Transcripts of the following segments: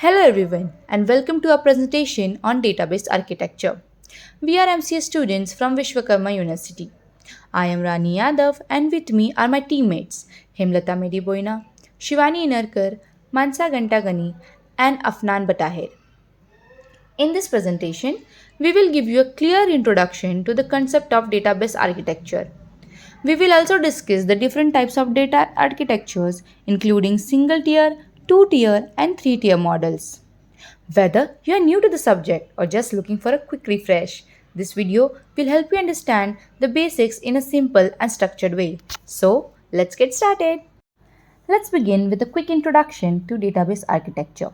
Hello everyone and welcome to our presentation on database architecture. We are MCA students from Vishwakarma University. I am Rani Yadav and with me are my teammates Himlata Mediboina, Shivani Inarkar, Mansa Gantagani and Afnan Batahir. In this presentation, we will give you a clear introduction to the concept of database architecture. We will also discuss the different types of data architectures including single tier, two tier and three tier models. Whether you are new to the subject or just looking for a quick refresh, this video will help you understand the basics in a simple and structured way. So, let's get started. Let's begin with a quick introduction to database architecture.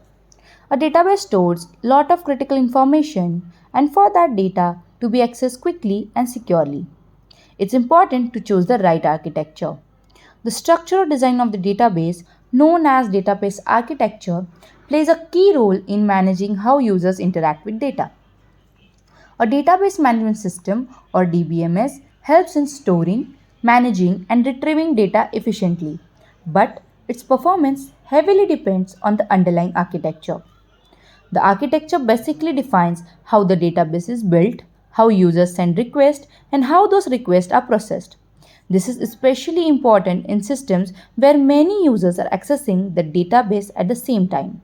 A database stores a lot of critical information and for that data to be accessed quickly and securely. It's important to choose the right architecture. The structural design of the database, known as database architecture, plays a key role in managing how users interact with data. A database management system or DBMS helps in storing, managing, and retrieving data efficiently, but its performance heavily depends on the underlying architecture. The architecture basically defines how the database is built, how users send requests, and how those requests are processed. This is especially important in systems where many users are accessing the database at the same time.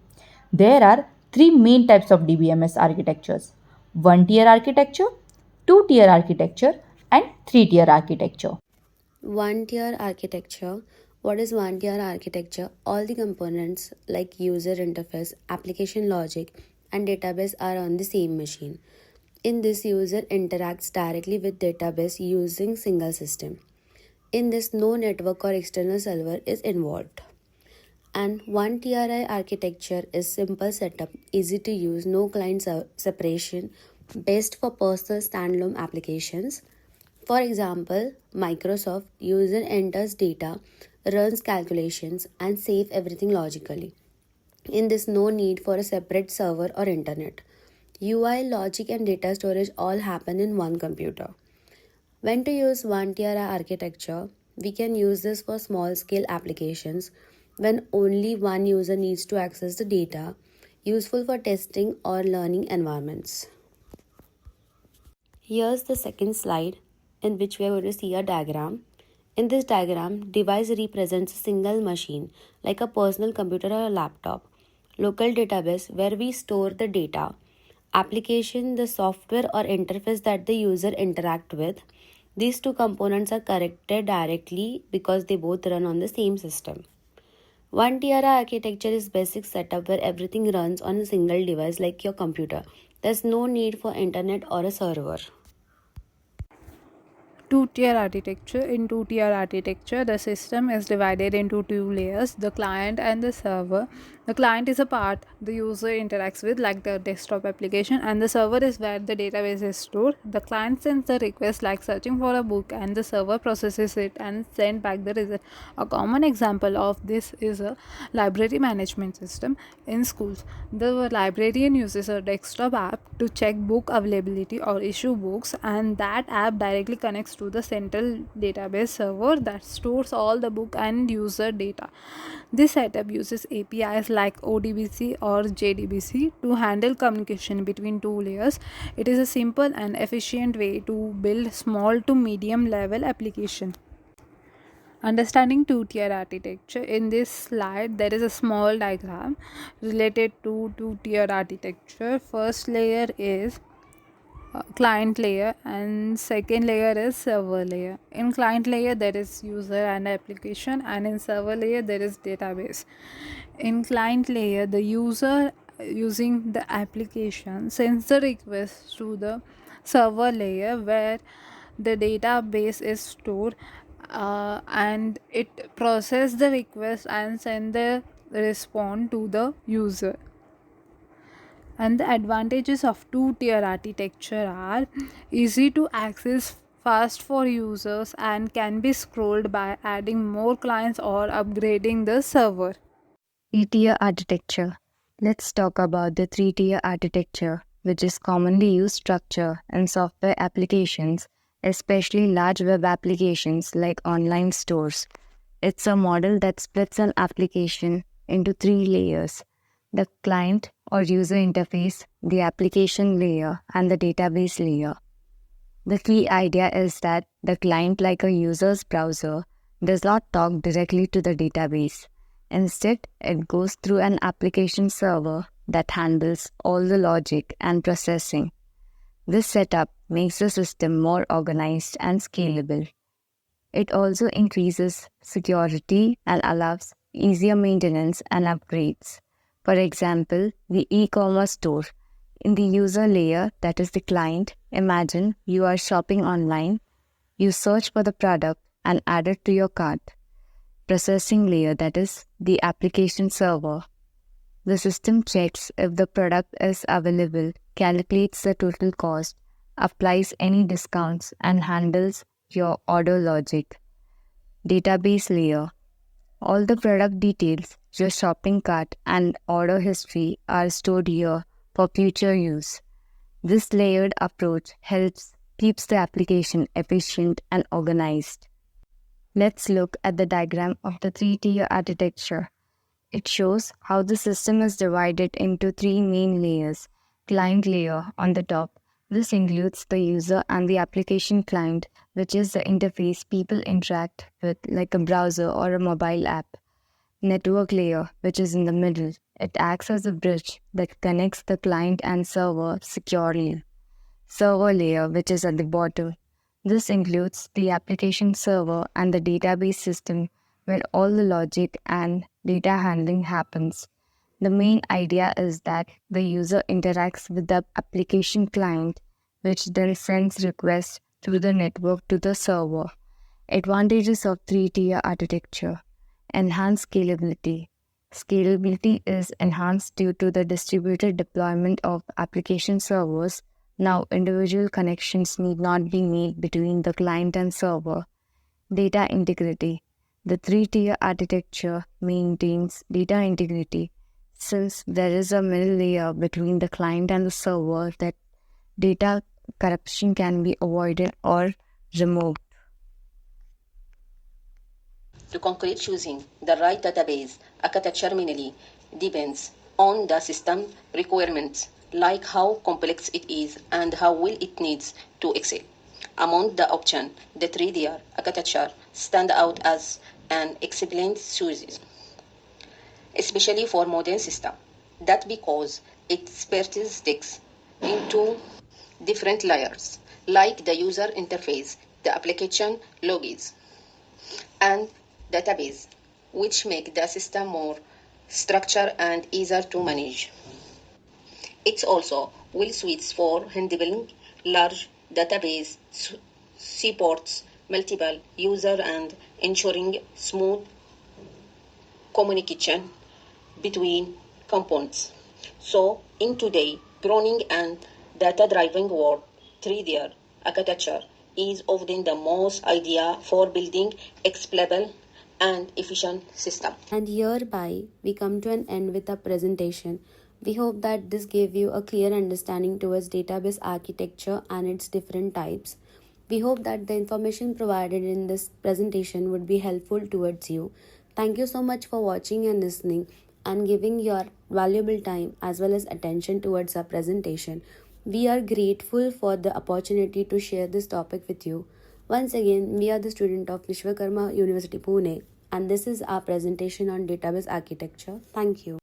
There are three main types of DBMS architectures: one tier architecture, two tier architecture, and three tier architecture. One tier architecture. What is one tier architecture? All the components like user interface, application logic, and database are on the same machine. In this, user interacts directly with database using single system. In this, no network or external server is involved. And one TRI architecture is simple setup, easy to use, no client separation, best for personal standalone applications. For example, Microsoft user enters data, runs calculations, and save everything logically. In this, no need for a separate server or internet. UI, logic, and data storage all happen in one computer. When to use one tier architecture, we can use this for small scale applications when only one user needs to access the data, useful for testing or learning environments. Here's the second slide in which we are going to see a diagram. In this diagram, device represents a single machine like a personal computer or a laptop. Local database where we store the data. Application, the software or interface that the user interact with. These two components are connected directly because they both run on the same system. One tier architecture is basic setup where everything runs on a single device like your computer. There's no need for internet or a server. Two-tier architecture. In two-tier architecture, the system is divided into two layers, the client and the server. The client is a part the user interacts with, like the desktop application, and the server is where the database is stored. The client sends the request like searching for a book, and the server processes it and sends back the result. A common example of this is a library management system in schools. The librarian uses a desktop app to check book availability or issue books, and that app directly connects to the central database server that stores all the book and user data. This setup uses APIs like ODBC or JDBC to handle communication between two layers. It is a simple and efficient way to build small to medium level application. Understanding two-tier architecture. In this slide, there is a small diagram related to two-tier architecture. First layer is client layer and second layer is server layer. In client layer there is user and application, and in server layer there is database. In client layer, the user using the application sends the request to the server layer where the database is stored, and it process the request and send the response to the user. And the advantages of two-tier architecture are easy to access, fast for users, and can be scrolled by adding more clients or upgrading the server. Three-tier architecture. Let's talk about the three-tier architecture, which is commonly used structure in software applications, especially large web applications like online stores. It's a model that splits an application into three layers. the client or user interface, the application layer, and the database layer. The key idea is that the client, like a user's browser, does not talk directly to the database. Instead, it goes through an application server that handles all the logic and processing. This setup makes the system more organized and scalable. It also increases security and allows easier maintenance and upgrades. For example, the e-commerce store. In the user layer, that is the client, imagine you are shopping online, you search for the product and add it to your cart. Processing layer, that is the application server. The system checks if the product is available, calculates the total cost, applies any discounts, and handles your order logic. Database layer. All the product details, your shopping cart, and order history are stored here for future use. This layered approach keeps the application efficient and organized. Let's look at the diagram of the three-tier architecture. It shows how the system is divided into three main layers. Client layer on the top. This includes the user and the application client, which is the interface people interact with, like a browser or a mobile app. Network layer, which is in the middle. It acts as a bridge that connects the client and server securely. Server layer, which is at the bottom. This includes the application server and the database system where all the logic and data handling happens. The main idea is that the user interacts with the application client, which then sends requests through the network to the server. Advantages of three-tier architecture. Enhanced scalability. Scalability is enhanced due to the distributed deployment of application servers. Now, individual connections need not be made between the client and server. Data integrity. The three-tier architecture maintains data integrity. Since there is a middle layer between the client and the server, that data corruption can be avoided or removed. To concrete choosing the right database architecture mainly depends on the system requirements, like how complex it is and how well it needs to excel. Among the options, the 3D architecture stand out as an excellent choice, especially for modern system. That because it splits text into different layers, like the user interface, the application logins, and database, which make the system more structured and easier to manage. It's also well suited for handling large database, supports multiple users and ensuring smooth communication between components. So, in today growing and data-driven world, 3D architecture is often the most ideal for building explainable and efficient system. And hereby, we come to an end with our presentation. We hope that this gave you a clear understanding towards database architecture and its different types. We hope that the information provided in this presentation would be helpful towards you. Thank you so much for watching and listening and giving your valuable time as well as attention towards our presentation. We are grateful for the opportunity to share this topic with you. Once again, we are the student of Vishwakarma University Pune, and this is our presentation on database architecture. Thank you.